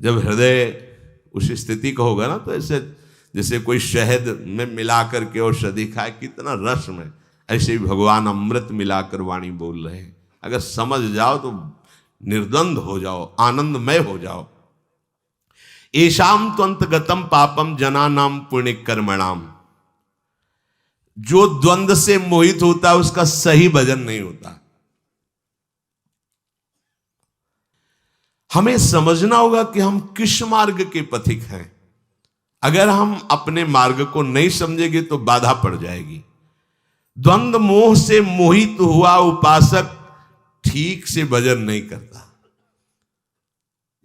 जब हृदय उस स्थिति का होगा ना, तो ऐसे जैसे कोई शहद में मिलाकर के औषधि खाए, कितना रस में, ऐसे ही भगवान अमृत मिलाकर वाणी बोल रहे हैं। अगर समझ जाओ तो निर्द्वंद हो जाओ, आनंदमय हो जाओ। ऐशाम त्वंतगतम पापम जनानाम पुण्य कर्मणाम। जो द्वंद्व से मोहित होता है उसका सही भजन नहीं होता। हमें समझना होगा कि हम किस मार्ग के पथिक हैं। अगर हम अपने मार्ग को नहीं समझेंगे तो बाधा पड़ जाएगी। द्वंद्व मोह से मोहित हुआ उपासक ठीक से भजन नहीं करता।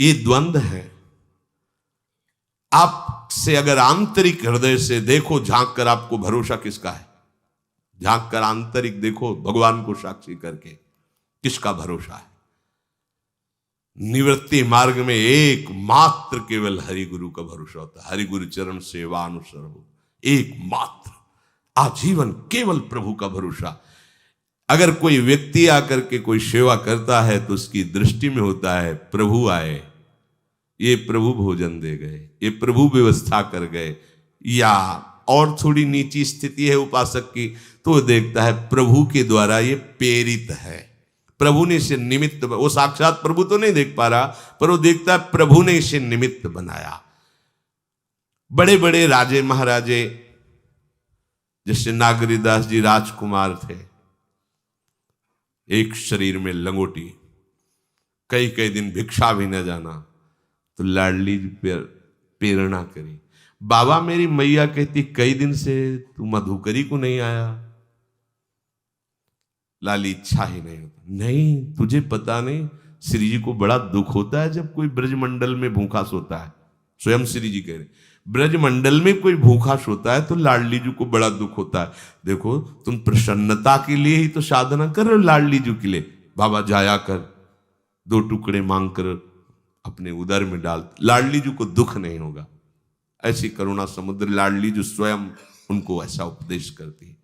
ये द्वंद्व है। आप से अगर आंतरिक हृदय से देखो, झांक कर, आपको भरोसा किसका है? झांक कर आंतरिक देखो, भगवान को साक्षी करके किसका भरोसा है? निवृत्ति मार्ग में एकमात्र केवल हरि गुरु का भरोसा होता है। हरि गुरु चरण सेवा अनुसर्व, एकमात्र आजीवन केवल प्रभु का भरोसा। अगर कोई व्यक्ति आकर के कोई सेवा करता है तो उसकी दृष्टि में होता है प्रभु आए, ये प्रभु भोजन दे गए, ये प्रभु व्यवस्था कर गए, या और थोड़ी नीची स्थिति है उपासक की तो देखता है प्रभु के द्वारा ये प्रेरित है, प्रभु ने इसे निमित्त, वो साक्षात प्रभु तो नहीं देख पा रहा पर वो देखता है प्रभु ने इसे निमित्त बनाया। बड़े बड़े राजे महाराजे जैसे नागरीदास जी राजकुमार थे, एक शरीर में लंगोटी, कई कई दिन भिक्षा भी न जाना, तो लाडली प्रेरणा करी। बाबा मेरी मैया कहती कई दिन से तू मधुकरी को नहीं आया। लाली इच्छा ही नहीं होता। नहीं, तुझे पता नहीं, श्री जी को बड़ा दुख होता है जब कोई ब्रजमंडल में भूखा सोता है। स्वयं श्री जी कह रहे ब्रजमंडल में कोई भूखा सोता है तो लाडली जी को बड़ा दुख होता है। देखो तुम प्रसन्नता के लिए ही तो साधना कर रहे हो, लाडली जी के लिए। बाबा जाया कर, 2 टुकड़े मांग कर अपने उदर में डाल, लाडली जी को दुख नहीं होगा। ऐसी करुणा समुद्र लाडली जी स्वयं उनको ऐसा उपदेश करती है।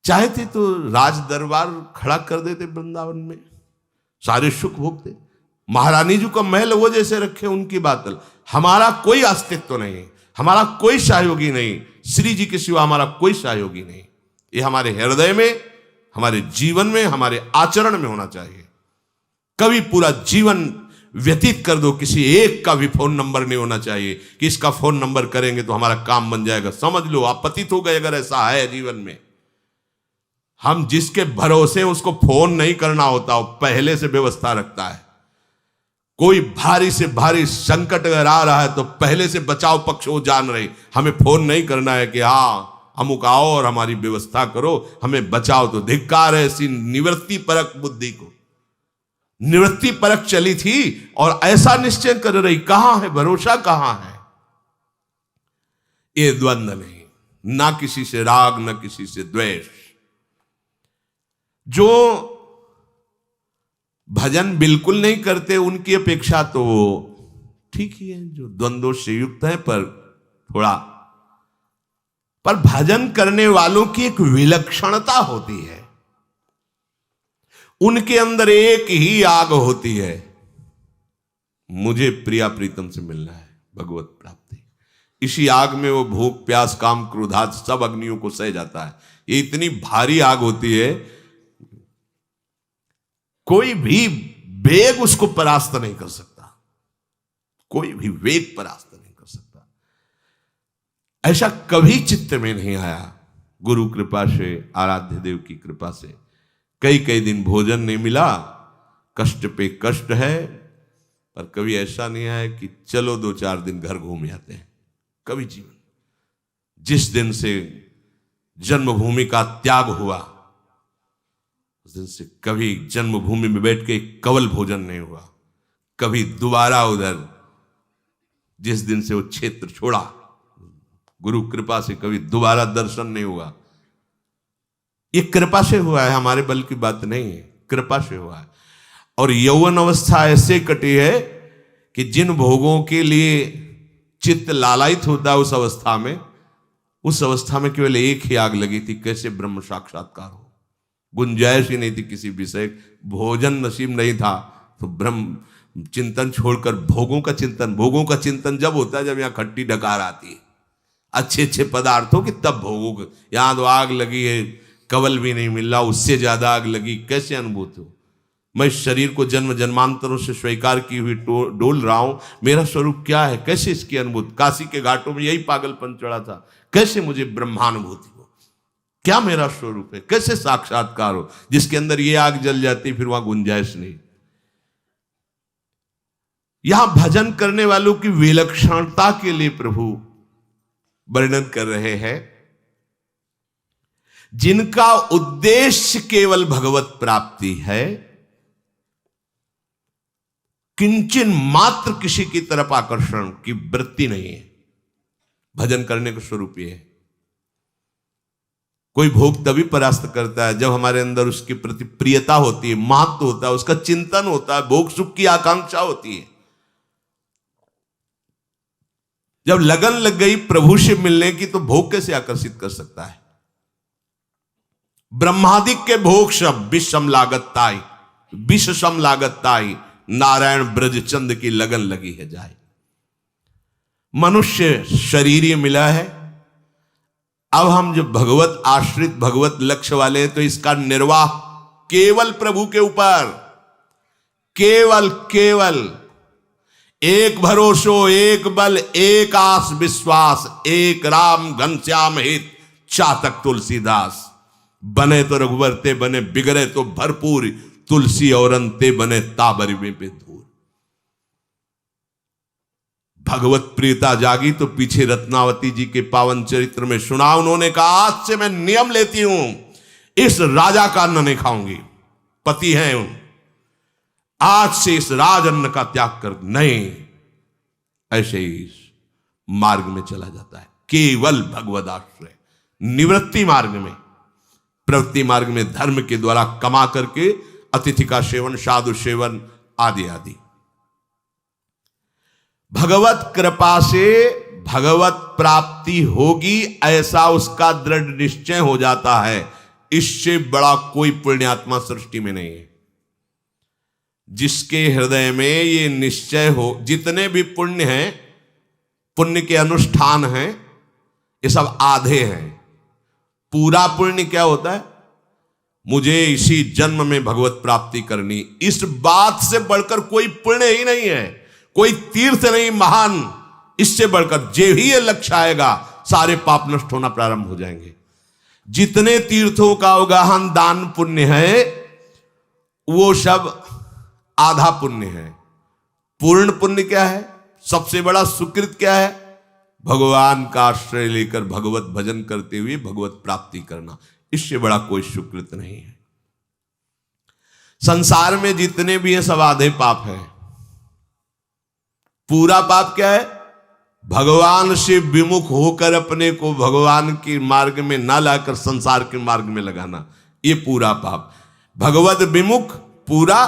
चाहते तो राज दरबार खड़ा कर देते वृंदावन में, सारे सुख भोगते। महारानी जी का महल वो जैसे रखे उनकी बात। हमारा कोई अस्तित्व नहीं, हमारा कोई सहयोगी नहीं, श्री जी के सिवा हमारा कोई सहयोगी नहीं। ये हमारे हृदय में, हमारे जीवन में, हमारे आचरण में होना चाहिए। कभी पूरा जीवन व्यतीत कर दो, किसी एक का भी फोन नंबर नहीं होना चाहिए कि इसका फोन नंबर करेंगे तो हमारा काम बन जाएगा। समझ लो आप पतित हो गए अगर ऐसा है जीवन में। हम जिसके भरोसे उसको फोन नहीं करना होता, वो पहले से व्यवस्था रखता है। कोई भारी से भारी संकट अगर आ रहा है तो पहले से बचाव पक्ष वो जान रहे, हमें फोन नहीं करना है कि हाँ अमुक आओ और हमारी व्यवस्था करो, हमें बचाओ। तो धिक्कार है ऐसी निवृत्ति परक बुद्धि को। निवृत्ति परक चली थी और ऐसा निश्चय कर रही, कहां है भरोसा, कहां है? ये द्वंद्व नहीं, ना किसी से राग ना किसी से द्वेष। जो भजन बिल्कुल नहीं करते उनकी अपेक्षा तो ठीक ही है, जो द्वंद्वों से युक्त है पर भजन करने वालों की एक विलक्षणता होती है। उनके अंदर एक ही आग होती है, मुझे प्रिया प्रीतम से मिलना है, भगवत प्राप्ति। इसी आग में वो भूख प्यास काम क्रोधात सब अग्नियों को सह जाता है। ये इतनी भारी आग होती है, कोई भी वेग उसको परास्त नहीं कर सकता, कोई भी वेग परास्त नहीं कर सकता। ऐसा कभी चित्त में नहीं आया। गुरु कृपा से, आराध्य देव की कृपा से कई कई दिन भोजन नहीं मिला, कष्ट पे कष्ट है, पर कभी ऐसा नहीं आया कि चलो 2-4 दिन घर घूम आते हैं। कभी जीवन, जिस दिन से जन्मभूमि का त्याग हुआ उस दिन से कभी जन्मभूमि में बैठ के कवल भोजन नहीं हुआ। कभी दोबारा उधर, जिस दिन से वो क्षेत्र छोड़ा गुरु कृपा से, कभी दोबारा दर्शन नहीं हुआ। ये कृपा से हुआ है, हमारे बल की बात नहीं है, कृपा से हुआ है। और यौवन अवस्था ऐसे कटी है कि जिन भोगों के लिए चित्त लालायित होता है उस अवस्था में केवल एक ही आग लगी थी, कैसे ब्रह्म साक्षात्कार हो। गुंजाइश ही नहीं थी किसी विषय, भोजन नसीब नहीं था तो ब्रह्म चिंतन छोड़कर भोगों का चिंतन। भोगों का चिंतन जब होता है जब यहाँ खट्टी डकार आती है अच्छे अच्छे पदार्थों की, तब भोगों का। यहाँ तो आग लगी है, कवल भी नहीं मिल रहा, उससे ज्यादा आग लगी, कैसे अनुभूत हो? मैं इस शरीर को जन्म जन्मांतरों से स्वीकार की हुई डोल रहा हूं, मेरा स्वरूप क्या है, कैसे इसकी अनुभूति? काशी के घाटों में यही पागलपन चढ़ा था, कैसे मुझे ब्रह्मानुभूति हो, क्या मेरा स्वरूप है, कैसे साक्षात्कार हो? जिसके अंदर ये आग जल जाती फिर वहां गुंजाइश नहीं। यहां भजन करने वालों की विलक्षणता के लिए प्रभु वर्णन कर रहे हैं, जिनका उद्देश्य केवल भगवत प्राप्ति है, किंचन मात्र किसी की तरफ आकर्षण की वृत्ति नहीं है। भजन करने का स्वरूप यह है। कोई भोग तभी परास्त करता है जब हमारे अंदर उसके प्रति प्रियता होती है, महत्व होता है, उसका चिंतन होता है, भोग सुख की आकांक्षा होती है। जब लगन लग गई प्रभु से मिलने की तो भोग कैसे आकर्षित कर सकता है? ब्रह्मादिक के भोग सब विषम लागताई, विष सम लागताई, नारायण ब्रज चंद की लगन लगी है जाए। मनुष्य शरीर ये मिला है, अब हम जो भगवत आश्रित भगवत लक्ष्य वाले हैं तो इसका निर्वाह केवल प्रभु के ऊपर, केवल केवल एक भरोसो, एक बल, एक आस विश्वास, एक राम घनश्याम हित चातक तुलसीदास। बने तो रघुवर ते बने, बिगड़े तो भरपूर, तुलसी और अंते बने ताबरी में धूल। भगवत प्रियता जागी तो पीछे रत्नावती जी के पावन चरित्र में सुना, उन्होंने कहा आज से मैं नियम लेती हूं, इस राजा का अन्न नहीं खाऊंगी, पति हैं उन, आज से इस राज अन्न का त्याग कर नहीं। ऐसे ही मार्ग में चला जाता है, केवल भगवद आश्रय। निवृत्ति मार्ग में, प्रवृत्ति मार्ग में धर्म के द्वारा कमा करके अतिथि का सेवन, साधु सेवन आदि आदि। भगवत कृपा से भगवत प्राप्ति होगी ऐसा उसका दृढ़ निश्चय हो जाता है। इससे बड़ा कोई पुण्यात्मा सृष्टि में नहीं है। जिसके हृदय में ये निश्चय हो, जितने भी पुण्य हैं, पुण्य के अनुष्ठान हैं, ये सब आधे हैं। पूरा पुण्य क्या होता है? मुझे इसी जन्म में भगवत प्राप्ति करनी, इस बात से बढ़कर कोई पुण्य ही नहीं है, कोई तीर्थ नहीं महान। इससे बढ़कर जे ही ये लक्ष्य आएगा सारे पाप नष्ट होना प्रारंभ हो जाएंगे। जितने तीर्थों का अवगाहन दान पुण्य है वो सब आधा पुण्य है। पूर्ण पुण्य क्या है? सबसे बड़ा सुकृत क्या है? भगवान का आश्रय लेकर भगवत भजन करते हुए भगवत प्राप्ति करना। इससे बड़ा कोई सुकृत नहीं है। संसार में जितने भी हैं सब आधे पाप हैं। पूरा पाप क्या है? भगवान से विमुख होकर अपने को भगवान के मार्ग में ना लाकर संसार के मार्ग में लगाना, ये पूरा पाप। भगवत विमुख पूरा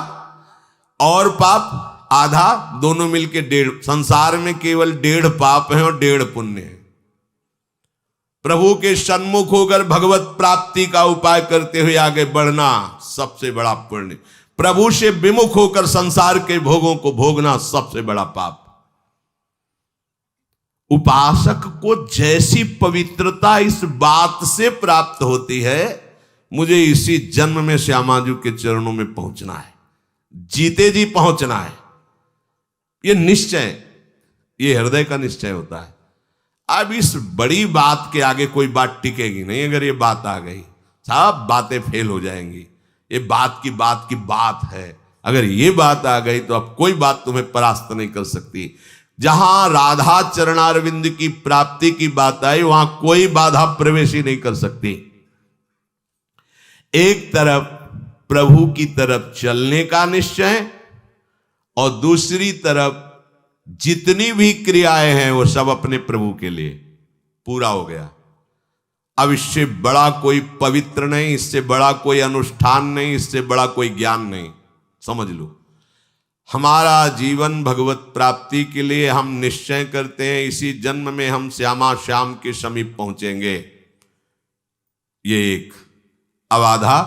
और पाप आधा, दोनों मिलके 1.5। संसार में केवल 1.5 पाप है और 1.5 पुण्य है। प्रभु के सन्मुख होकर भगवत प्राप्ति का उपाय करते हुए आगे बढ़ना सबसे बड़ा पुण्य। प्रभु से विमुख होकर संसार के भोगों को भोगना सबसे बड़ा पाप। उपासक को जैसी पवित्रता इस बात से प्राप्त होती है, मुझे इसी जन्म में श्यामाजू के चरणों में पहुंचना है, जीते जी पहुंचना है। ये निश्चय, ये हृदय का निश्चय होता है। अब इस बड़ी बात के आगे कोई बात टिकेगी नहीं। अगर ये बात आ गई सब बातें फेल हो जाएंगी। ये बात की बात है। अगर ये बात आ गई तो अब कोई बात तुम्हें परास्त नहीं कर सकती। जहां राधा चरणारविंद की प्राप्ति की बात आई वहां कोई बाधा प्रवेश ही नहीं कर सकती। एक तरफ प्रभु की तरफ चलने का निश्चय और दूसरी तरफ जितनी भी क्रियाएं हैं वो सब अपने प्रभु के लिए पूरा हो गया। अब इससे बड़ा कोई पवित्र नहीं, इससे बड़ा कोई अनुष्ठान नहीं, इससे बड़ा कोई ज्ञान नहीं। समझ लो, हमारा जीवन भगवत प्राप्ति के लिए हम निश्चय करते हैं इसी जन्म में हम श्यामा श्याम के समीप पहुंचेंगे। ये एक। अब आधा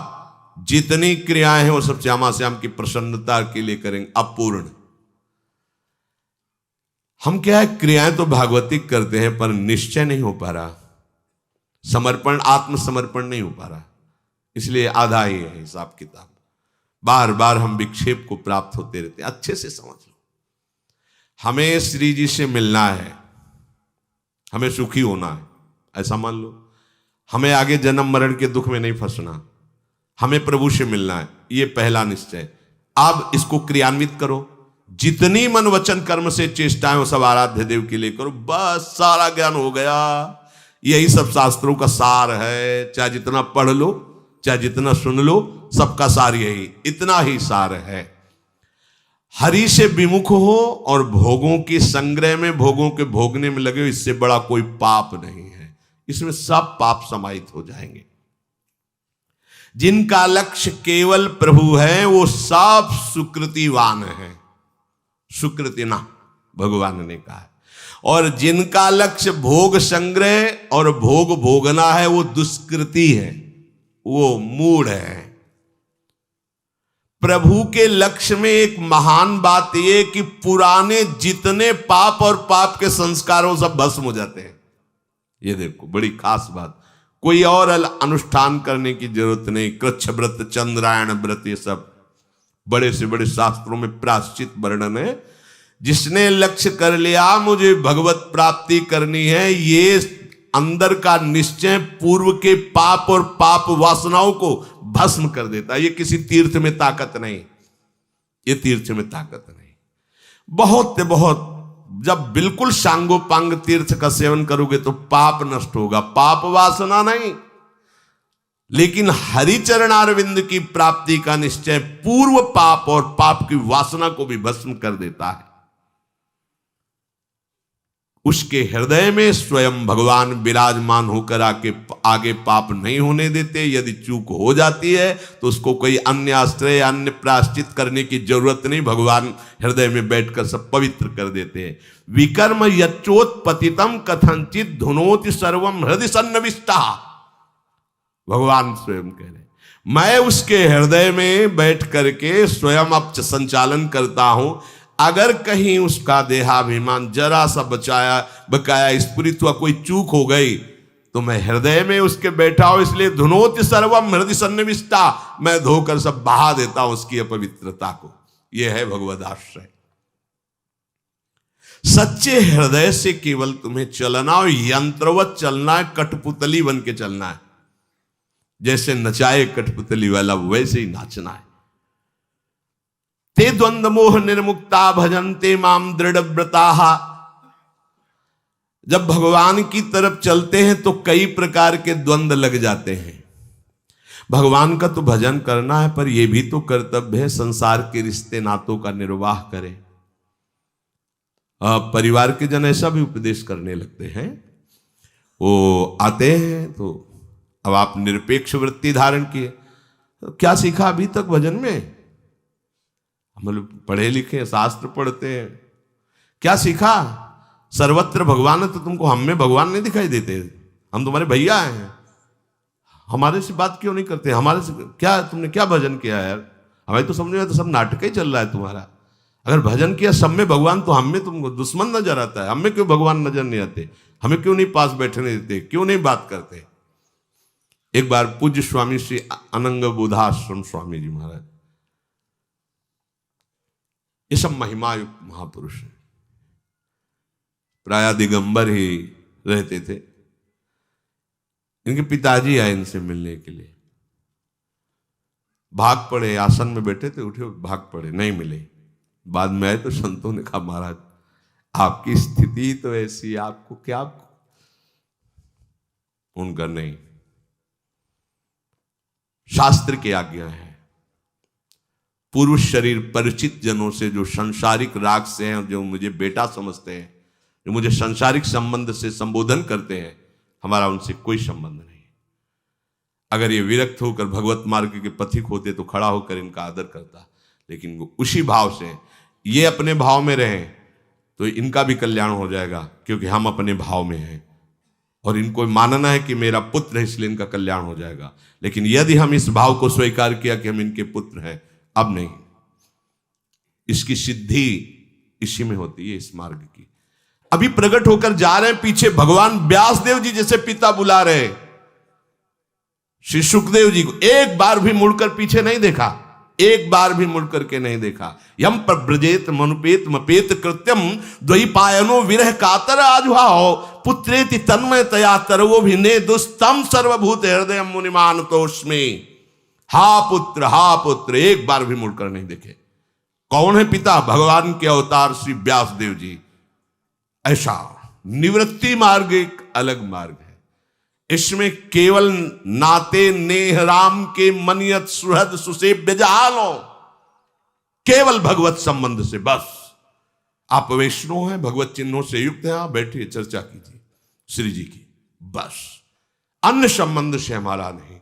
जितनी क्रियाएं हैं वो सब श्यामा श्याम की प्रसन्नता के लिए करेंगे, अपूर्ण। हम क्या है, क्रियाएं तो भागवतिक करते हैं पर निश्चय नहीं हो पा रहा, समर्पण, आत्मसमर्पण नहीं हो पा रहा, इसलिए आधा ही है हिसाब किताब। बार बार हम विक्षेप को प्राप्त होते रहते हैं। अच्छे से समझ लो, हमें श्री जी से मिलना है, हमें सुखी होना है, ऐसा मान लो। हमें आगे जन्म मरण के दुख में नहीं फंसना, हमें प्रभु से मिलना है, ये पहला निश्चय। अब इसको क्रियान्वित करो, जितनी मन वचन कर्म से चेष्टाएं वो सब आराध्य देव के लिए करो, बस सारा ज्ञान हो गया। यही सब शास्त्रों का सार है, चाहे जितना पढ़ लो चाहे जितना सुन लो, सबका सार यही, इतना ही सार है। हरि से विमुख हो और भोगों की संग्रह में, भोगों के भोगने में लगे हो, इससे बड़ा कोई पाप नहीं है। इसमें सब पाप समाहित हो जाएंगे। जिनका लक्ष्य केवल प्रभु है वो सब सुकृतिवान है, सुकृतिना भगवान ने कहा है। और जिनका लक्ष्य भोग संग्रह और भोग भोगना है वो दुष्कृति है, वो मूढ़ है। प्रभु के लक्ष्य में एक महान बात यह कि पुराने जितने पाप और पाप के संस्कारों सब भस्म हो जाते हैं। ये देखो बड़ी खास बात, कोई और अनुष्ठान करने की जरूरत नहीं। कृच्छ व्रत, चंद्रायण व्रत, ये सब बड़े से बड़े शास्त्रों में प्रायश्चित वर्णन है। जिसने लक्ष्य कर लिया मुझे भगवत प्राप्ति करनी है, ये अंदर का निश्चय पूर्व के पाप और पाप वासनाओं को भस्म कर देता है। ये किसी तीर्थ में ताकत नहीं, ये तीर्थ में ताकत नहीं। बहुत जब बिल्कुल सांगोपांग तीर्थ का सेवन करोगे तो पाप नष्ट होगा, पाप वासना नहीं। लेकिन हरिचरणारविंद की प्राप्ति का निश्चय पूर्व पाप और पाप की वासना को भी भस्म कर देता है। उसके हृदय में स्वयं भगवान विराजमान होकर आगे पाप नहीं होने देते। यदि चूक हो जाती है तो उसको कोई अन्य आश्रय, अन्य प्रायश्चित करने की जरूरत नहीं, भगवान हृदय में बैठकर सब पवित्र कर देते हैं। विकर्म यच्चोत्पतितम कथंचित धुनोति सर्वम हृदय सन्निविष्टा, भगवान स्वयं कह रहे, मैं उसके हृदय में बैठ करके स्वयं अब संचालन करता हूं। अगर कहीं उसका देहाभिमान जरा सा बकाया स्फुरित हुआ, कोई चूक हो गई, तो मैं हृदय में उसके बैठा हूं। इसलिए धुनोति सर्वम हृदय सन्निविष्टा, मैं धोकर सब बहा देता हूं उसकी अपवित्रता को। यह है भगवदाश्रय। सच्चे हृदय से केवल तुम्हें चलना और यंत्रवत चलना है, कठपुतली बन के चलना है। जैसे नचाए कठपुतली वाला वैसे ही नाचना है। ते द्वंद्व मोह निर्मुक्ता भजन्ते माम दृढ़ व्रताः। जब भगवान की तरफ चलते हैं तो कई प्रकार के द्वंद्व लग जाते हैं। भगवान का तो भजन करना है, पर यह भी तो कर्तव्य है संसार के रिश्ते नातों का निर्वाह करें। परिवार के जन ऐसा भी उपदेश करने लगते हैं, वो आते हैं तो अब आप निरपेक्ष वृत्ति धारण किए, तो क्या सीखा अभी तक भजन में? हम लोग पढ़े लिखे, शास्त्र पढ़ते हैं, क्या सीखा? सर्वत्र भगवान है, तो तुमको हम में भगवान नहीं दिखाई देते? हम तुम्हारे भैया हैं, हमारे से बात क्यों नहीं करते? हमारे से क्या, तुमने क्या भजन किया यार? हमें तो समझ में तो सब नाटक ही चल रहा है तुम्हारा। अगर भजन किया सब में भगवान, तो हम में तुमको दुश्मन नजर आता है। हमें क्यों भगवान नजर नहीं आते? हमें क्यों नहीं पास बैठने देते? क्यों नहीं बात करते? एक बार पूज्य स्वामी श्री अनंग बोधाश्रम स्वामी जी महाराज, ये सब महिमायुक्त महापुरुष हैं, प्राय दिगंबर ही रहते थे। इनके पिताजी आए इनसे मिलने के लिए, भाग पड़े, आसन में बैठे थे, उठे भाग पड़े, नहीं मिले। बाद में आए तो संतों ने कहा महाराज आपकी स्थिति तो ऐसी, आपको क्या? उनका नहीं, शास्त्र की आज्ञा है। पूर्व शरीर परिचित जनों से, जो संसारिक राग से हैं, जो मुझे बेटा समझते हैं, जो मुझे संसारिक संबंध से संबोधन करते हैं, हमारा उनसे कोई संबंध नहीं। अगर ये विरक्त होकर भगवत मार्ग के पथिक होते तो खड़ा होकर इनका आदर करता, लेकिन वो उसी भाव से, ये अपने भाव में रहें तो इनका भी कल्याण हो जाएगा, क्योंकि हम अपने भाव में हैं और इनको मानना है कि मेरा पुत्र है, इसलिए इनका कल्याण हो जाएगा। लेकिन यदि हम इस भाव को स्वीकार किया कि हम इनके पुत्र हैं, अब नहीं, इसकी सिद्धि इसी में होती है, इस मार्ग की। अभी प्रकट होकर जा रहे हैं, पीछे भगवान व्यास देव जी जैसे पिता बुला रहे श्री सुखदेव जी को, एक बार भी मुड़कर पीछे नहीं देखा, एक बार भी मुड़ करके नहीं देखा। यम प्रव्रजेत मनुपेत मपेत कृत्यम द्वैपायनो विरह कातर आजुहाओ पुत्रेति तन्मय तया तरवो भिने दुस्तम सर्वभूत हृदय मुनिमान तोष्मे। हा पुत्र, एक बार भी मुड़कर नहीं देखे। कौन है पिता? भगवान के अवतार श्री व्यास देव जी। ऐसा निवृत्ति मार्ग एक अलग मार्ग है, इसमें केवल नाते नेह राम के मनियत सुहृद सुसेव्य जहालो, केवल भगवत संबंध से बस। आप वैष्णव हैं, भगवत चिन्हों से युक्त हैं, आप बैठिए चर्चा कीजिए श्री जी की, बस। अन्य संबंध से हमारा नहीं।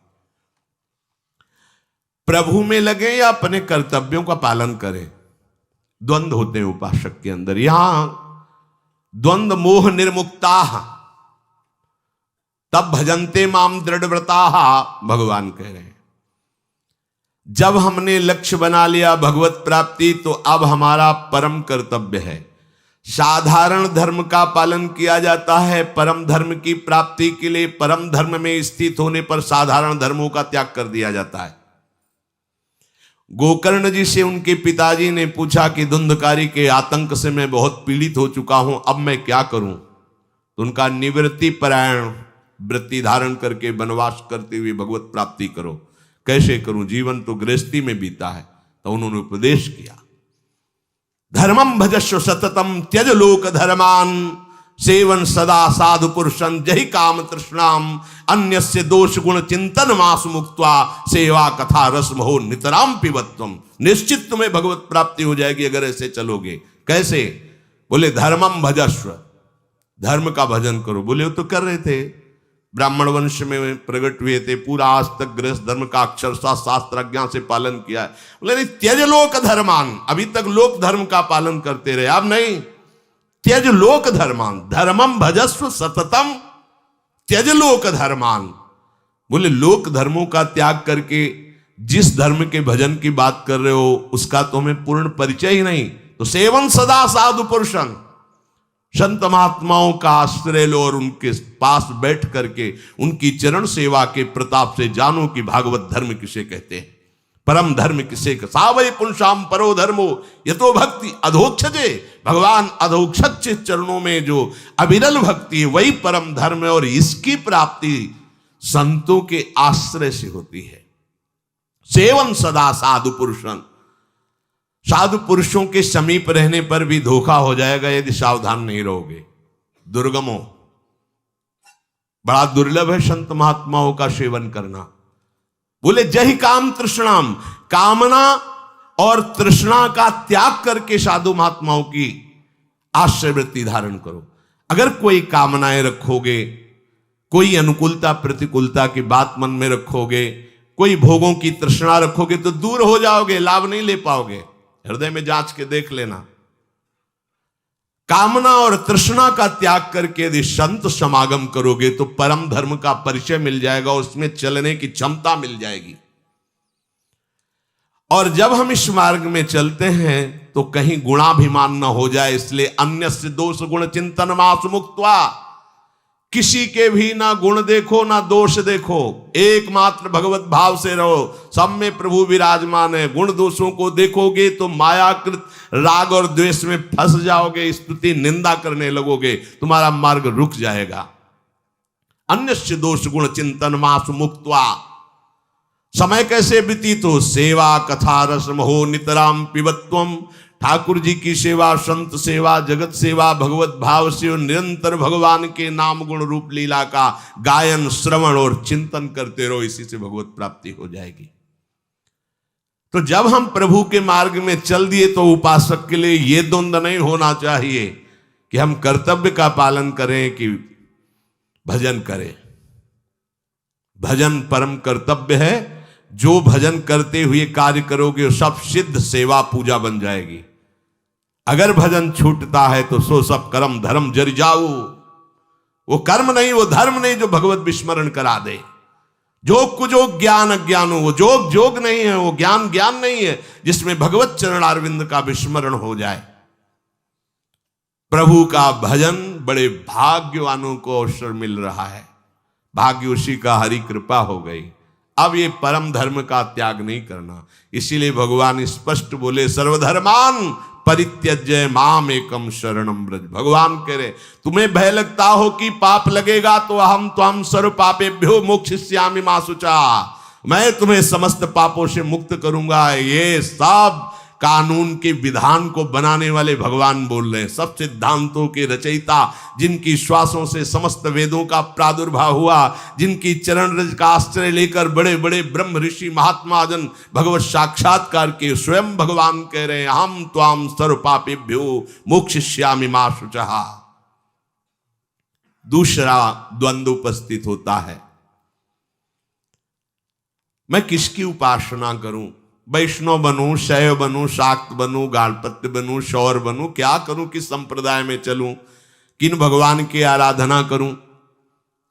प्रभु में लगे या अपने कर्तव्यों का पालन करें, द्वंद्व होते हैं उपासक के अंदर। यहां द्वंद्व मोह निर्मुक्ता तब भजन्ते माम दृढ़व्रता, भगवान कह रहे हैं। जब हमने लक्ष्य बना लिया भगवत प्राप्ति, तो अब हमारा परम कर्तव्य है, साधारण धर्म का पालन किया जाता है। परम धर्म की प्राप्ति के लिए परम धर्म में स्थित होने पर साधारण धर्मों का त्याग कर दिया जाता है। गोकर्ण जी से उनके पिताजी ने पूछा कि धुंधकारी के आतंक से मैं बहुत पीड़ित हो चुका हूं, अब मैं क्या करूं? तो उनका निवृत्ति परायण वृत्ति धारण करके वनवास करते हुए भगवत प्राप्ति करो। कैसे करूं? जीवन तो गृहस्थी में बीता है। तो उन्होंने उपदेश किया, धर्मम भजस्व सततम त्यज लोक धर्मान सेवन सदा साधु पुरुषन जहि काम तृष्णाम अन्यस्य दोष गुण चिंतन मास मुक्त्वा सेवा कथा रसम हो नितराम पिबत्वम। निश्चित तुम्हें भगवत प्राप्ति हो जाएगी अगर ऐसे चलोगे। कैसे? बोले धर्मम भजस्व, धर्म का भजन करो। बोले वो तो कर रहे थे, ब्राह्मण वंश में प्रकट हुए थे, पूरा आज तक गृहस्थ धर्म का अक्षरशः शास्त्राज्ञा से पालन किया है। बोले नहीं, त्यज लोक धर्मान, अभी तक लोक धर्म का पालन करते रहे, अब नहीं। त्यज लोक धर्मान, धर्मम भजस्व सततम त्यज लोक धर्मान। बोले लोक धर्मों का त्याग करके जिस धर्म के भजन की बात कर रहे हो उसका तुम्हें पूर्ण परिचय ही नहीं। तो सेवन सदा साधु पुरुषन, संत महात्माओं का आश्रय लो और उनके पास बैठ करके उनकी चरण सेवा के प्रताप से जानो कि भागवत धर्म किसे कहते हैं, परम धर्म किसे। सावय पुंसाम परो धर्मो यतो भक्ति अधोक्षजे। भगवान अधोक्षज के चरणों में जो अविरल भक्ति है वही परम धर्म है, और इसकी प्राप्ति संतों के आश्रय से होती है। सेवन सदा साधु पुरुषन, साधु पुरुषों के समीप रहने पर भी धोखा हो जाएगा यदि सावधान नहीं रहोगे। दुर्गमो, बड़ा दुर्लभ है संत महात्माओं का सेवन करना। बोले जहि काम तृष्णाम, कामना और तृष्णा का त्याग करके साधु महात्माओं की आश्रय वृत्ति धारण करो। अगर कोई कामनाएं रखोगे, कोई अनुकूलता प्रतिकूलता की बात मन में रखोगे, कोई भोगों की तृष्णा रखोगे तो दूर हो जाओगे, लाभ नहीं ले पाओगे। हृदय में जांच के देख लेना। कामना और तृष्णा का त्याग करके यदि संत समागम करोगे तो परम धर्म का परिचय मिल जाएगा, उसमें चलने की क्षमता मिल जाएगी। और जब हम इस मार्ग में चलते हैं तो कहीं गुणाभिमान न हो जाए, इसलिए अन्यस्य दोष गुण चिंतन मास मुक्त्वा, किसी के भी ना गुण देखो ना दोष देखो, एकमात्र भगवत भाव से रहो। सब में प्रभु विराजमान है। गुण दोषों को देखोगे तो मायाकृत राग और द्वेष में फंस जाओगे, स्तुति निंदा करने लगोगे, तुम्हारा मार्ग रुक जाएगा। अन्यस्य दोष गुण चिंतन मास मुक्त्वा, समय कैसे व्यतीत हो? सेवा कथा रसम हो नितराम पिबत्वम। ठाकुर जी की सेवा, संत सेवा, जगत सेवा, भगवत भाव से निरंतर भगवान के नाम गुण रूप लीला का गायन श्रवण और चिंतन करते रहो, इसी से भगवत प्राप्ति हो जाएगी। तो जब हम प्रभु के मार्ग में चल दिए तो उपासक के लिए यह द्वंद्व नहीं होना चाहिए कि हम कर्तव्य का पालन करें कि भजन करें। भजन परम कर्तव्य है। जो भजन करते हुए कार्य करोगे सब सिद्ध सेवा पूजा बन जाएगी। अगर भजन छूटता है तो सो सब कर्म धर्म जर जाऊ। वो कर्म नहीं, वो धर्म नहीं जो भगवत विस्मरण करा दे। जोग कुजोग ज्ञान अज्ञान हो, वो जोग जोग नहीं है, वो ज्ञान ज्ञान नहीं है जिसमें भगवत चरणारविंद का विस्मरण हो जाए। प्रभु का भजन बड़े भाग्यवानों को अवसर मिल रहा है। भाग्य उसी का, हरि कृपा हो गई। अब ये परम धर्म का त्याग नहीं करना। इसीलिए भगवान स्पष्ट बोले, सर्वधर्मान परित्यज्य माम एकम शरणम व्रज। भगवान कह रहे, तुम्हें भय लगता हो कि पाप लगेगा तो हम त्वं सर्व पापेभ्यो मोक्षयिष्यामि मा शुचा। मैं तुम्हें समस्त पापों से मुक्त करूंगा। ये सब कानून के विधान को बनाने वाले भगवान बोल रहे हैं। सब सिद्धांतों के रचयिता, जिनकी श्वासों से समस्त वेदों का प्रादुर्भाव हुआ, जिनकी चरण रज का आश्रय लेकर बड़े बड़े ब्रह्म ऋषि महात्मा जन भगवत साक्षात्कार के स्वयं भगवान कह रहे हैं, हम त्वाम सर्व पापेभ्यो मोक्षयिष्यामि मा शुचः। दूसरा द्वंद्व उपस्थित होता है, मैं किसकी उपासना करूं? वैष्णव बनूं, शैव बनूं, शाक्त बनूं, गाणपत्य बनूं, शौर बनूं, क्या करूं? किस संप्रदाय में चलूं? किन भगवान की आराधना करूं?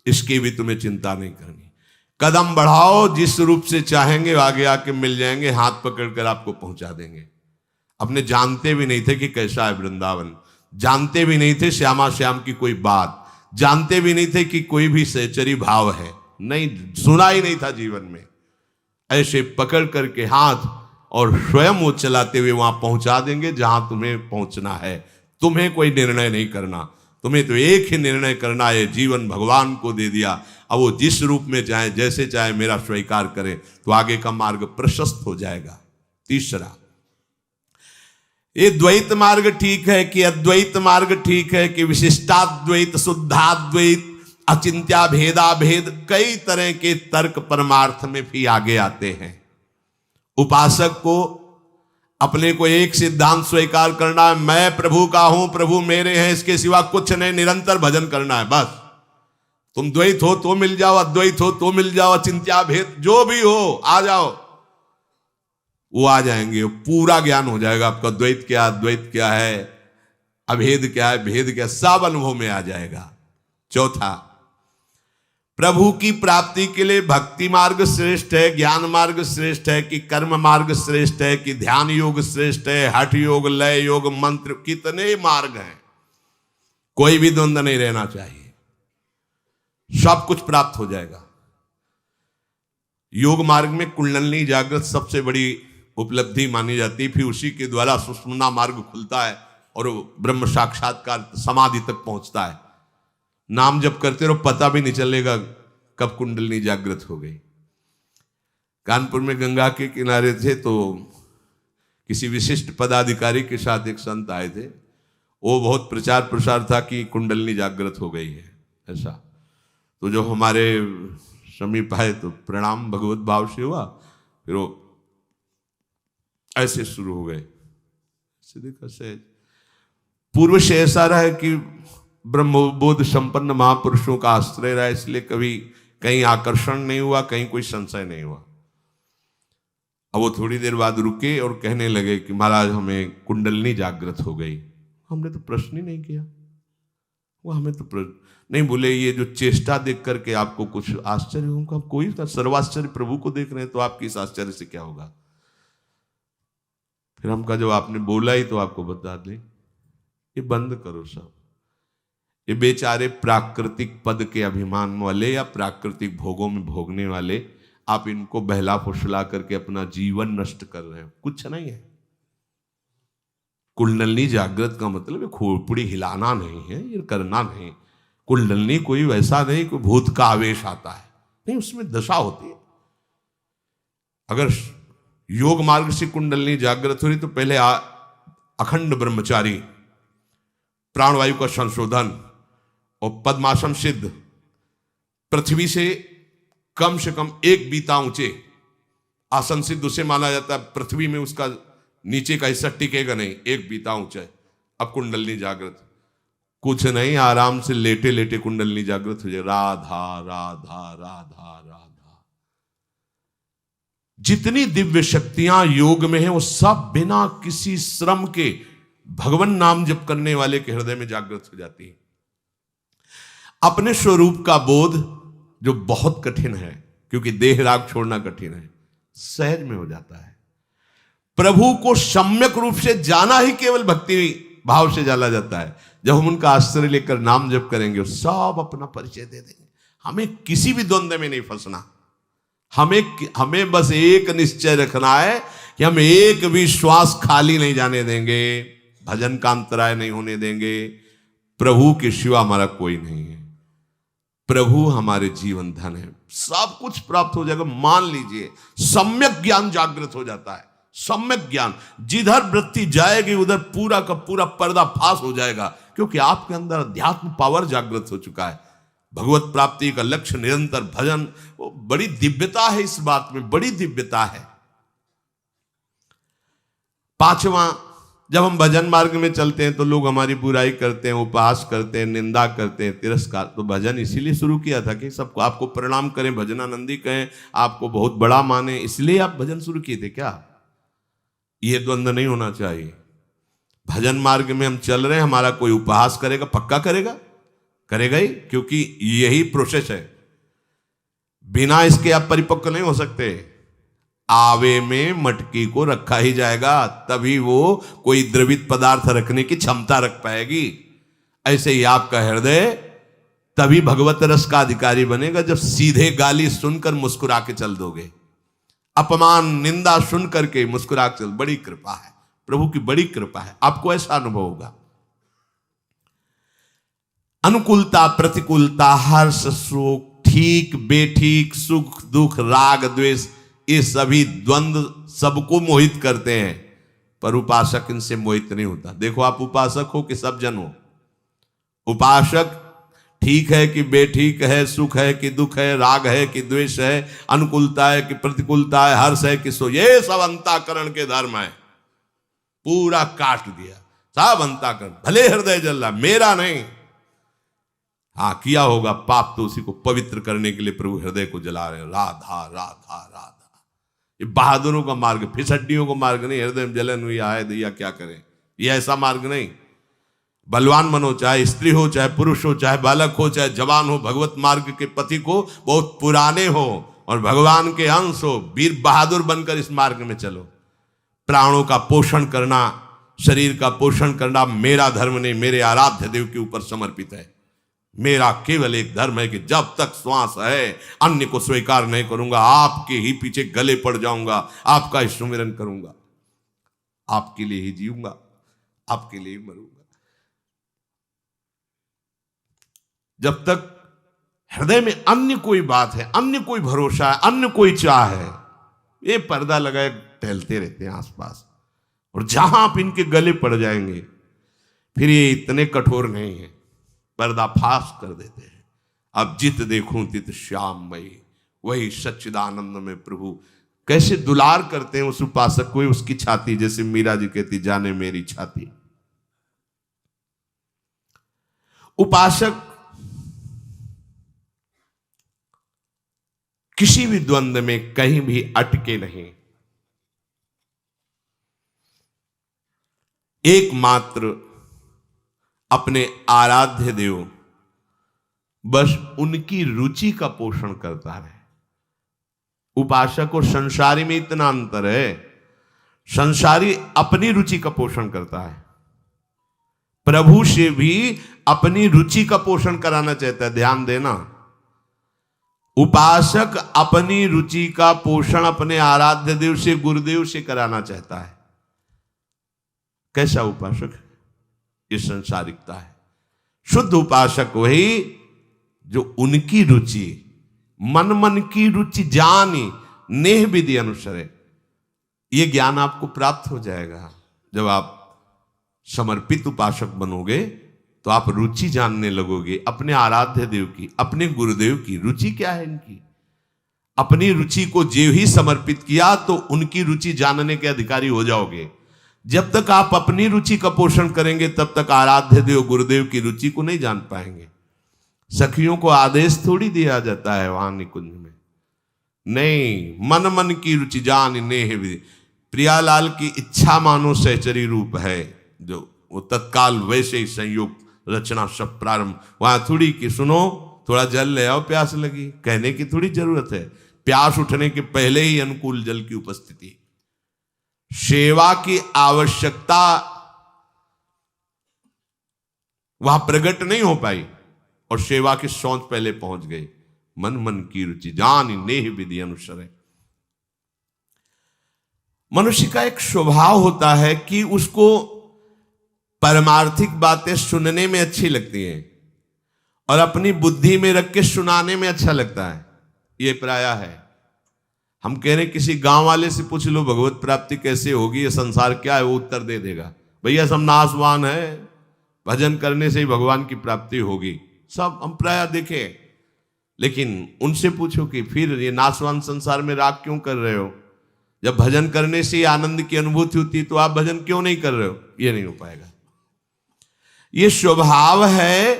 इसकी भी तुम्हें चिंता नहीं करनी। कदम बढ़ाओ, जिस रूप से चाहेंगे आगे आके मिल जाएंगे, हाथ पकड़कर आपको पहुंचा देंगे। अपने जानते भी नहीं थे कि कैसा है वृंदावन, जानते भी नहीं थे श्यामा श्याम की कोई बात, जानते भी नहीं थे कि कोई भी सहचरी भाव है, नहीं सुना ही नहीं था जीवन में। ऐसे पकड़ करके हाथ और स्वयं वो चलाते हुए वहां पहुंचा देंगे जहां तुम्हें पहुंचना है। तुम्हें कोई निर्णय नहीं करना, तुम्हें तो एक ही निर्णय करना है, जीवन भगवान को दे दिया। अब वो जिस रूप में चाहे, जैसे चाहे मेरा स्वीकार करें तो आगे का मार्ग प्रशस्त हो जाएगा। तीसरा, ये द्वैत मार्ग ठीक है कि अद्वैत मार्ग ठीक है कि विशिष्टाद्वैत, शुद्धाद्वैत, अचिंत्या भेदा भेद, कई तरह के तर्क परमार्थ में भी आगे आते हैं। उपासक को अपने को एक सिद्धांत स्वीकार करना है, मैं प्रभु का हूं, प्रभु मेरे हैं, इसके सिवा कुछ नहीं, निरंतर भजन करना है बस। तुम द्वैत हो तो मिल जाओ, अद्वैत हो तो मिल जाओ, अचिंत्या भेद जो भी हो आ जाओ, वो आ जाएंगे। पूरा ज्ञान हो जाएगा आपका, द्वैत क्या, अद्वैत क्या है, अभेद क्या है, भेद क्या, सब अनुभव में आ जाएगा। चौथा, प्रभु की प्राप्ति के लिए भक्ति मार्ग श्रेष्ठ है, ज्ञान मार्ग श्रेष्ठ है कि कर्म मार्ग श्रेष्ठ है कि ध्यान योग श्रेष्ठ है, हठ योग, लय योग, मंत्र, कितने मार्ग हैं। कोई भी द्वंद्व नहीं रहना चाहिए, सब कुछ प्राप्त हो जाएगा। योग मार्ग में कुंडलिनी जागृत सबसे बड़ी उपलब्धि मानी जाती है, फिर उसी के द्वारा सुषुम्ना मार्ग खुलता है और ब्रह्म साक्षात्कार समाधि तक पहुंचता है। नाम जप करते रहो, पता भी नहीं चलेगा कब कुंडलिनी जागृत हो गई। कानपुर में गंगा के किनारे थे तो किसी विशिष्ट पदाधिकारी के साथ एक संत आए थे, वो बहुत प्रचार प्रसार था कि कुंडलिनी जागृत हो गई है ऐसा। तो जो हमारे समीप आए तो प्रणाम भगवत भाव से हुआ, फिर वो ऐसे शुरू हो गए। देखा सहज पूर्व से ऐसा रहा कि ब्रह्मबोध संपन्न महापुरुषों का आश्रय रहा, इसलिए कभी कहीं आकर्षण नहीं हुआ, कहीं कोई संशय नहीं हुआ। अब वो थोड़ी देर बाद रुके और कहने लगे कि महाराज हमें कुंडलिनी जागृत हो गई। हमने तो प्रश्न ही नहीं किया, वो हमें तो नहीं बोले। ये जो चेष्टा देख करके आपको कुछ आश्चर्य होगा? कोई का सर्वाश्चर्य प्रभु को देख रहे हैं तो आपकी इस आश्चर्य से क्या होगा? फिर हम कहा जब आपने बोला ही तो आपको बता दें, ये बंद करो सब। ये बेचारे प्राकृतिक पद के अभिमान वाले या प्राकृतिक भोगों में भोगने वाले, आप इनको बहला फुसला करके अपना जीवन नष्ट कर रहे हो, कुछ नहीं है। कुंडलिनी जागृत का मतलब है खोपड़ी हिलाना नहीं है, ये करना नहीं। कुंडलिनी कोई वैसा नहीं कोई भूत का आवेश आता है, नहीं, उसमें दशा होती है। अगर योग मार्ग से कुंडलिनी जागृत हो रही तो पहले अखंड ब्रह्मचारी, प्राणवायु का संशोधन और पद्मासन सिद्ध, पृथ्वी से कम एक बीता ऊंचे आसन सिद्ध उसे माना जाता है। पृथ्वी में उसका नीचे का हिस्सा टिकेगा नहीं, एक बीता ऊंचा है। अब कुंडलिनी जागृत, कुछ नहीं, आराम से लेटे लेटे कुंडलिनी जागृत हो जाए। राधा राधा राधा राधा। जितनी दिव्य शक्तियां योग में है वो सब बिना किसी श्रम के भगवान नाम जप करने वाले के हृदय में जागृत हो जाती है। अपने स्वरूप का बोध जो बहुत कठिन है, क्योंकि देह राग छोड़ना कठिन है, सहज में हो जाता है। प्रभु को सम्यक रूप से जाना ही केवल भक्ति भाव से जाला जाता है। जब हम उनका आश्रय लेकर नाम जप करेंगे, सब अपना परिचय दे देंगे। हमें किसी भी द्वंद्व में नहीं फंसना। हमें बस एक निश्चय रखना है कि हम एक भी श्वास खाली नहीं जाने देंगे, भजन का अंतराय नहीं होने देंगे। प्रभु के सिवा हमारा कोई नहीं है। प्रभु हमारे जीवन धन है, सब कुछ प्राप्त हो जाएगा। मान लीजिए सम्यक ज्ञान जागृत हो जाता है। सम्यक ज्ञान, जिधर वृत्ति जाएगी उधर पूरा का पूरा पर्दाफाश हो जाएगा, क्योंकि आपके अंदर अध्यात्म पावर जागृत हो चुका है। भगवत प्राप्ति का लक्ष्य निरंतर भजन, वो बड़ी दिव्यता है। इस बात में बड़ी दिव्यता है। पांचवा, जब हम भजन मार्ग में चलते हैं तो लोग हमारी बुराई करते हैं, उपहास करते हैं, निंदा करते हैं, तिरस्कार। तो भजन इसीलिए शुरू किया था कि सबको आपको प्रणाम करें, भजनानंदी कहें, आपको बहुत बड़ा माने, इसलिए आप भजन शुरू किए थे क्या? ये द्वंद्व नहीं होना चाहिए। भजन मार्ग में हम चल रहे हैं, हमारा कोई उपहास करेगा, पक्का करेगा, करेगा ही, क्योंकि यही प्रोसेस है। बिना इसके आप परिपक्व नहीं हो सकते। आवे में मटकी को रखा ही जाएगा, तभी वो कोई द्रवित पदार्थ रखने की क्षमता रख पाएगी। ऐसे ही आपका हृदय तभी भगवत रस का अधिकारी बनेगा जब सीधे गाली सुनकर मुस्कुरा के चल दोगे, अपमान निंदा सुन करके मुस्कुरा के चल। बड़ी कृपा है, प्रभु की बड़ी कृपा है, आपको ऐसा अनुभव होगा। अनुकूलता, प्रतिकूलता, हर्ष, शोक, ठीक बेठीक, सुख दुख, राग द्वेष, ये सभी द्वंद्व सबको मोहित करते हैं, पर उपासक इनसे मोहित नहीं होता। देखो, आप उपासक हो कि सब जन हो। उपासक ठीक है कि बेठीक है, सुख है कि दुख है, राग है कि द्वेष है, अनुकूलता है कि प्रतिकूलता है, हर्ष है कि सो, ये सब अंताकरण के धर्म है। पूरा काट दिया, सब अंताकरण। भले हृदय जल रहा, मेरा नहीं। हाँ, किया होगा पाप तो उसी को पवित्र करने के लिए प्रभु हृदय को जला रहे हैं। राधा राधा राधा, ये बहादुरों का मार्ग, फिसड्डियों का मार्ग नहीं। हृदय में जलन हुई, आए दैया क्या करें, ये ऐसा मार्ग नहीं। बलवान मन हो, चाहे स्त्री हो, चाहे पुरुष हो, चाहे बालक हो, चाहे जवान हो, भगवत मार्ग के पति को बहुत पुराने हो और भगवान के अंश हो, वीर बहादुर बनकर इस मार्ग में चलो। प्राणों का पोषण करना, शरीर का पोषण करना मेरा धर्म नहीं, मेरे आराध्य देव के ऊपर समर्पित है। मेरा केवल एक धर्म है कि जब तक श्वास है अन्य को स्वीकार नहीं करूंगा, आपके ही पीछे गले पड़ जाऊंगा, आपका ही सुमिरन करूंगा, आपके लिए ही जीऊंगा, आपके लिए ही मरूंगा। जब तक हृदय में अन्य कोई बात है, अन्य कोई भरोसा है, अन्य कोई चाह है, ये पर्दा लगाए टहलते रहते हैं आसपास। और जहां आप इनके गले पड़ जाएंगे, फिर ये इतने कठोर नहीं है, पर्दाफाश कर देते हैं। अब जित देखूं तित श्याममयी, वही सच्चिदानंद में प्रभु कैसे दुलार करते हैं उस उपासक को, उसकी छाती, जैसे मीरा जी कहती, जाने मेरी छाती। उपासक किसी भी द्वंद्व में कहीं भी अटके नहीं। एकमात्र अपने आराध्य देव, बस उनकी रुचि का पोषण करता रहे। उपासक और संसारी में इतना अंतर है, संसारी अपनी रुचि का पोषण करता है, प्रभु से भी अपनी रुचि का पोषण कराना चाहता है। ध्यान देना, उपासक अपनी रुचि का पोषण अपने आराध्य देव से, गुरुदेव से कराना चाहता है। कैसा उपासक? ये संसारिकता है। शुद्ध उपासक वही जो उनकी रुचि, मन की रुचि जानी, नेह विधि अनुसरे। ये ज्ञान आपको प्राप्त हो जाएगा जब आप समर्पित उपासक बनोगे, तो आप रुचि जानने लगोगे अपने आराध्य देव की, अपने गुरुदेव की रुचि क्या है इनकी। अपनी रुचि को जो ही समर्पित किया तो उनकी रुचि जानने के अधिकारी हो जाओगे। जब तक आप अपनी रुचि का पोषण करेंगे तब तक आराध्य देव गुरुदेव की रुचि को नहीं जान पाएंगे। सखियों को आदेश थोड़ी दिया जाता है वहां निकुंज में, नहीं, मन की रुचि जान नेह विधि। प्रियालाल की इच्छा मानो सहचरी रूप है, जो वो तत्काल वैसे ही संयोग रचना सब प्रारंभ। वहां थोड़ी कि सुनो थोड़ा जल ले आओ, प्यास लगी, कहने की थोड़ी जरूरत है। प्यास उठने के पहले ही अनुकूल जल की उपस्थिति। सेवा की आवश्यकता वहां प्रकट नहीं हो पाई और सेवा की सोच पहले पहुंच गई। मन मन की रुचि जान नेह विधि अनुसरे। मनुष्य का एक स्वभाव होता है कि उसको परमार्थिक बातें सुनने में अच्छी लगती हैं और अपनी बुद्धि में रख के सुनाने में अच्छा लगता है। ये प्राय है। हम कह रहे किसी गांव वाले से पूछ लो भगवत प्राप्ति कैसे होगी, ये संसार क्या है, वो उत्तर दे देगा भैया सब नाशवान है, भजन करने से ही भगवान की प्राप्ति होगी। सब हम प्राय देखे। लेकिन उनसे पूछो कि फिर ये नाशवान संसार में राग क्यों कर रहे हो? जब भजन करने से आनंद की अनुभूति होती तो आप भजन क्यों नहीं कर रहे हो? ये नहीं हो पाएगा। ये स्वभाव है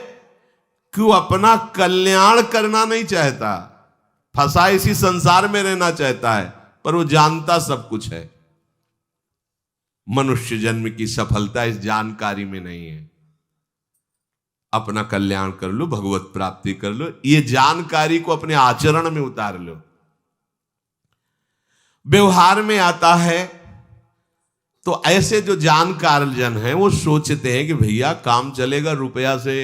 कि वो अपना कल्याण करना नहीं चाहता, फंसा इसी संसार में रहना चाहता है, पर वो जानता सब कुछ है। मनुष्य जन्म की सफलता इस जानकारी में नहीं है। अपना कल्याण कर लो, भगवत प्राप्ति कर लो, ये जानकारी को अपने आचरण में उतार लो। व्यवहार में आता है तो ऐसे जो जानकार जन हैं वो सोचते हैं कि भैया काम चलेगा रुपया से।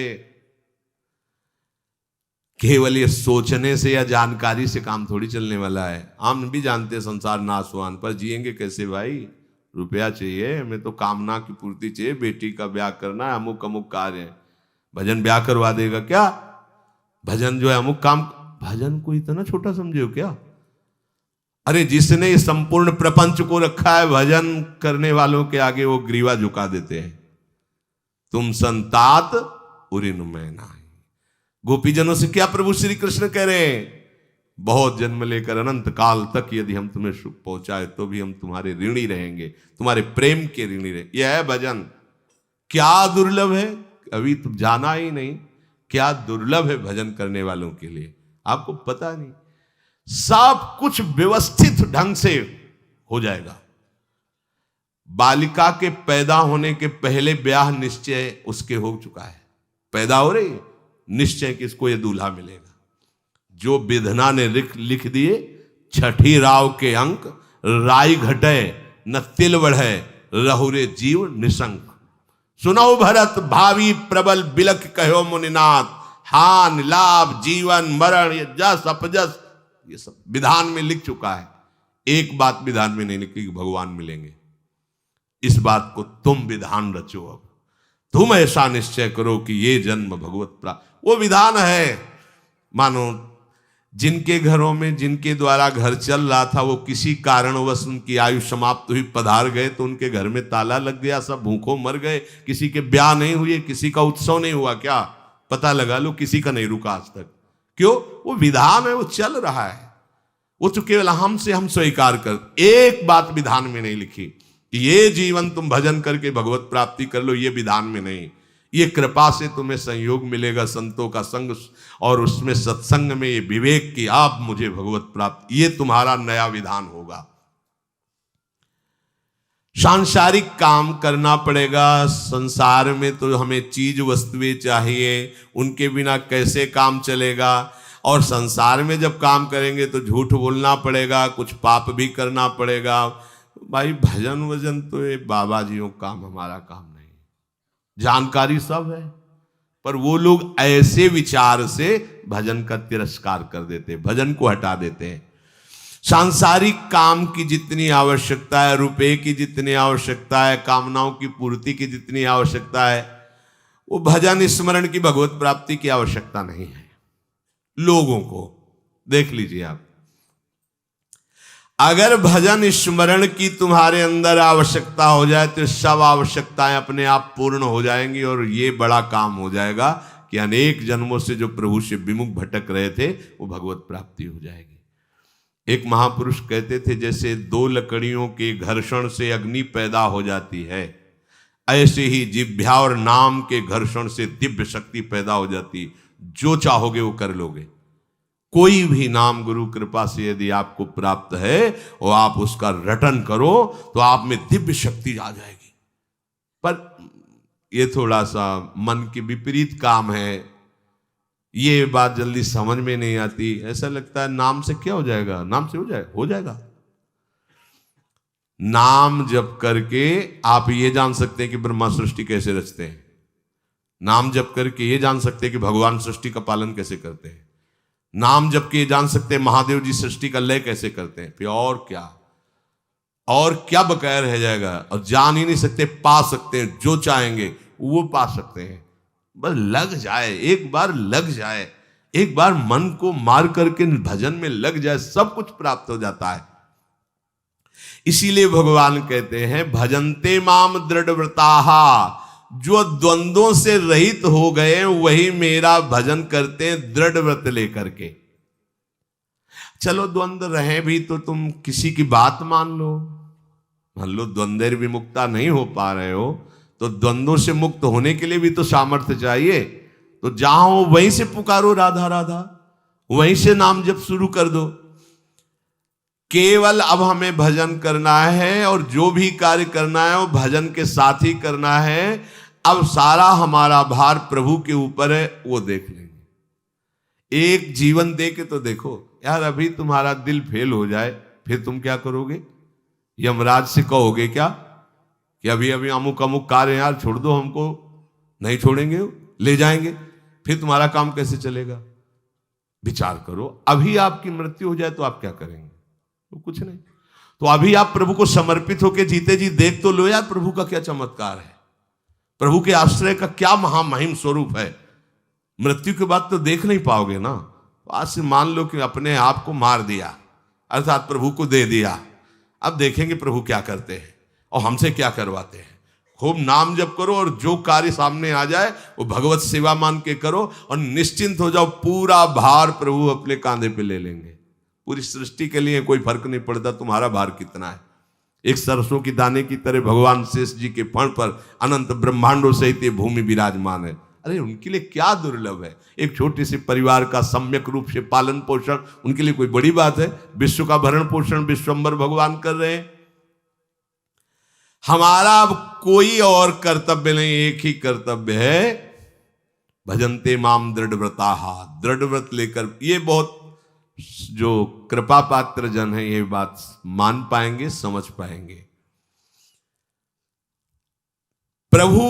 केवल ये सोचने से या जानकारी से काम थोड़ी चलने वाला है। हम भी जानते हैं संसार नाशवान, पर जिएंगे कैसे भाई? रुपया चाहिए, हमें तो कामना की पूर्ति चाहिए, बेटी का ब्याह करना है, अमुक अमुक कार्य है। भजन ब्याह करवा देगा क्या? भजन जो है अमुक काम, भजन को इतना छोटा समझे हो क्या? अरे जिसने इस संपूर्ण प्रपंच को रखा है, भजन करने वालों के आगे वो ग्रीवा झुका देते हैं। तुम संतात उरिन में ना। गोपीजनों से क्या प्रभु श्री कृष्ण कह रहे हैं? बहुत जन्म लेकर अनंत काल तक यदि हम तुम्हें सुख पहुंचाए तो भी हम तुम्हारे ऋणी रहेंगे, तुम्हारे प्रेम के ऋणी रहेंगे। यह है भजन। क्या दुर्लभ है, अभी तुम जाना ही नहीं क्या दुर्लभ है भजन करने वालों के लिए, आपको पता नहीं। सब कुछ व्यवस्थित ढंग से हो जाएगा। बालिका के पैदा होने के पहले ब्याह निश्चय उसके हो चुका है। पैदा हो रही निश्चय कि इसको ये दूल्हा मिलेगा। जो विधना ने लिख दिए, छठी राव के अंक, राई घटे न तिल बढ़े, रहुरे जीव निशंक। सुनो भरत भावी प्रबल बिलख कहो मुनिनाथ, हान लाभ जीवन मरण ये जस अपजस ये सब विधान में लिख चुका है। एक बात विधान में नहीं लिखी कि भगवान मिलेंगे। इस बात को तुम विधान रचो। अब तुम ऐसा निश्चय करो कि ये जन्म भगवत प्राप्त, वो विधान है। मानो जिनके घरों में जिनके द्वारा घर चल रहा था वो किसी कारणवश उनकी आयु समाप्त हुई, पधार गए तो उनके घर में ताला लग गया, सब भूखों मर गए। किसी के ब्याह नहीं हुए, किसी का उत्सव नहीं हुआ, क्या पता लगा लो किसी का नहीं रुका आज तक। क्यों? वो विधान है, वो चल रहा है। वो तो केवल हम स्वीकार कर। एक बात विधान में नहीं लिखी कि ये जीवन तुम भजन करके भगवत प्राप्ति कर लो, ये विधान में नहीं। ये कृपा से तुम्हें संयोग मिलेगा संतों का संग, और उसमें सत्संग में ये विवेक कि आप मुझे भगवत प्राप्त, ये तुम्हारा नया विधान होगा। सांसारिक काम करना पड़ेगा। संसार में तो हमें चीज वस्तुएं चाहिए, उनके बिना कैसे काम चलेगा। और संसार में जब काम करेंगे तो झूठ बोलना पड़ेगा, कुछ पाप भी करना पड़ेगा। भाई भजन वजन तो ये बाबा जियों काम, हमारा काम नहीं। जानकारी सब है, पर वो लोग ऐसे विचार से भजन का तिरस्कार कर देते, भजन को हटा देते हैं। सांसारिक काम की जितनी आवश्यकता है, रुपए की जितनी आवश्यकता है, कामनाओं की पूर्ति की जितनी आवश्यकता है, वो भजन स्मरण की भगवत प्राप्ति की आवश्यकता नहीं है। लोगों को देख लीजिए आप, अगर भजन स्मरण की तुम्हारे अंदर आवश्यकता हो जाए तो सब आवश्यकताएं अपने आप पूर्ण हो जाएंगी, और ये बड़ा काम हो जाएगा कि अनेक जन्मों से जो प्रभु से विमुख भटक रहे थे वो भगवत प्राप्ति हो जाएगी। एक महापुरुष कहते थे, जैसे दो लकड़ियों के घर्षण से अग्नि पैदा हो जाती है, ऐसे ही जिह्वा और नाम के घर्षण से दिव्य शक्ति पैदा हो जाती। जो चाहोगे वो कर लोगे। कोई भी नाम गुरु कृपा से यदि आपको प्राप्त है और आप उसका रटन करो तो आप में दिव्य शक्ति आ जाएगी। पर ये थोड़ा सा मन के विपरीत काम है, ये बात जल्दी समझ में नहीं आती। ऐसा लगता है नाम से क्या हो जाएगा, नाम से हो जाएगा। नाम जप करके आप ये जान सकते हैं कि ब्रह्मा सृष्टि कैसे रचते हैं। नाम जप करके ये जान सकते हैं कि भगवान सृष्टि का पालन कैसे करते हैं, नाम जप के ये जान सकते हैं महादेव जी सृष्टि का लय कैसे करते हैं, फिर और क्या बकाया रह जाएगा। और जान ही नहीं सकते, पा सकते हैं, जो चाहेंगे वो पा सकते हैं। बस लग जाए, एक बार लग जाए, एक बार मन को मार करके भजन में लग जाए, सब कुछ प्राप्त हो जाता है। इसीलिए भगवान कहते हैं भजन्ते माम दृढ़व्रताहा, जो द्वंद्वों से रहित हो गए वही मेरा भजन करते हैं दृढ़ व्रत लेकर के। चलो द्वंद्व रहे भी तो तुम किसी की बात मान लो द्वंद्व विमुक्ता नहीं हो पा रहे हो तो द्वंद्वों से मुक्त होने के लिए भी तो सामर्थ्य चाहिए। तो जहां हो वहीं से पुकारो राधा राधा, वहीं से नाम जप शुरू कर दो। केवल अब हमें भजन करना है और जो भी कार्य करना है वो भजन के साथ ही करना है। अब सारा हमारा भार प्रभु के ऊपर है, वो देख लेंगे। एक जीवन दे के तो देखो यार, अभी तुम्हारा दिल फेल हो जाए फिर तुम क्या करोगे? यमराज से कहोगे क्या कि अभी अभी अमुक अमुक कार्य यार छोड़ दो, हमको नहीं छोड़ेंगे, ले जाएंगे, फिर तुम्हारा काम कैसे चलेगा? विचार करो, अभी आपकी मृत्यु हो जाए तो आप क्या करेंगे? तो कुछ नहीं। तो अभी आप प्रभु को समर्पित होकर जीते जी देख तो लो यार प्रभु का क्या चमत्कार है, प्रभु के आश्रय का क्या महामहिम स्वरूप है। मृत्यु के बाद तो देख नहीं पाओगे ना। तो आज से मान लो कि अपने आप को मार दिया, अर्थात प्रभु को दे दिया। अब देखेंगे प्रभु क्या करते हैं और हमसे क्या करवाते हैं। खूब नाम जप करो और जो कार्य सामने आ जाए वो भगवत सेवा मान के करो और निश्चिंत हो जाओ, पूरा भार प्रभु अपने कांधे पे ले लेंगे। पूरी सृष्टि के लिए कोई फर्क नहीं पड़ता तुम्हारा भार कितना है। एक सरसों की दाने की तरह भगवान शेष जी के फण पर अनंत ब्रह्मांडों सहित ये भूमि विराजमान है। अरे उनके लिए क्या दुर्लभ है, एक छोटे से परिवार का सम्यक रूप से पालन पोषण उनके लिए कोई बड़ी बात है? विश्व का भरण पोषण विश्वम्भर भगवान कर रहे हैं। हमारा अब कोई और कर्तव्य नहीं, एक ही कर्तव्य है, भजन्ते माम दृढ़ व्रताहा, दृढ़ व्रत लेकर। ये बहुत जो कृपा पात्र जन है ये बात मान पाएंगे, समझ पाएंगे। प्रभु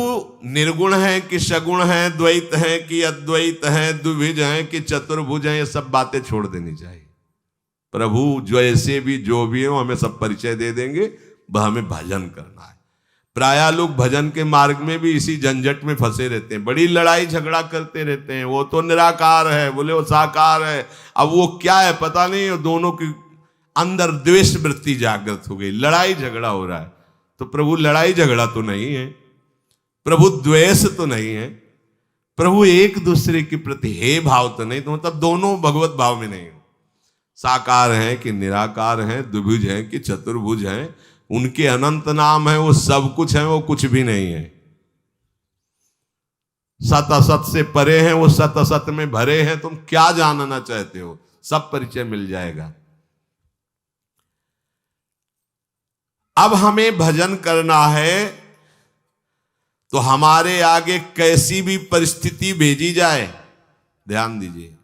निर्गुण है कि सगुण है, द्वैत है कि अद्वैत है, द्विभुज है कि चतुर्भुज है, ये सब बातें छोड़ देनी चाहिए। प्रभु जो ऐसे भी जो भी है वो हमें सब परिचय दे देंगे, वह हमें भजन करना है। प्रायः लोग भजन के मार्ग में भी इसी झंझट में फंसे रहते हैं, बड़ी लड़ाई झगड़ा करते रहते हैं। वो तो निराकार है, बोले वो साकार है, अब वो क्या है पता नहीं। दोनों के अंदर द्वेष वृत्ति जागृत हो गई, लड़ाई झगड़ा हो रहा है। तो प्रभु लड़ाई झगड़ा तो नहीं है, प्रभु द्वेष तो नहीं है, प्रभु एक दूसरे के प्रति हे भाव तो नहीं। तो मतलब दोनों भगवत भाव में नहीं हो। साकार है कि निराकार है, द्विभुज है कि चतुर्भुज है, उनके अनंत नाम है, वो सब कुछ है, वो कुछ भी नहीं है। सत असत से परे हैं, वो सत असत में भरे हैं। तुम क्या जानना चाहते हो, सब परिचय मिल जाएगा। अब हमें भजन करना है तो हमारे आगे कैसी भी परिस्थिति भेजी जाए, ध्यान दीजिए,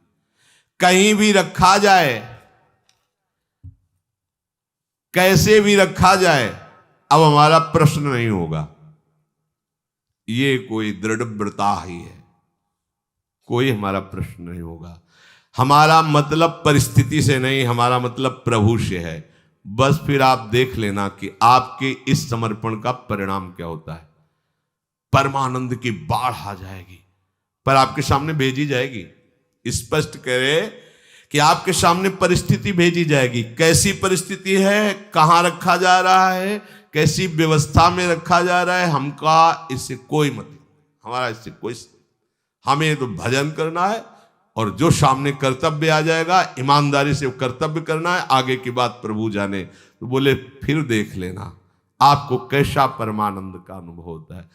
कहीं भी रखा जाए, कैसे भी रखा जाए, अब हमारा प्रश्न नहीं होगा। ये कोई दृढ़ व्रता ही है, कोई हमारा प्रश्न नहीं होगा। हमारा मतलब परिस्थिति से नहीं, हमारा मतलब प्रभु से है। बस फिर आप देख लेना कि आपके इस समर्पण का परिणाम क्या होता है। परमानंद की बाढ़ आ जाएगी, पर आपके सामने भेजी जाएगी। स्पष्ट करे कि आपके सामने परिस्थिति भेजी जाएगी। कैसी परिस्थिति है, कहां रखा जा रहा है, कैसी व्यवस्था में रखा जा रहा है, हमका इससे कोई मतलब, हमारा इससे कोई, हमें तो भजन करना है और जो सामने कर्तव्य आ जाएगा ईमानदारी से कर्तव्य करना है। आगे की बात प्रभु जाने। तो बोले फिर देख लेना आपको कैसा परमानंद का अनुभव होता है।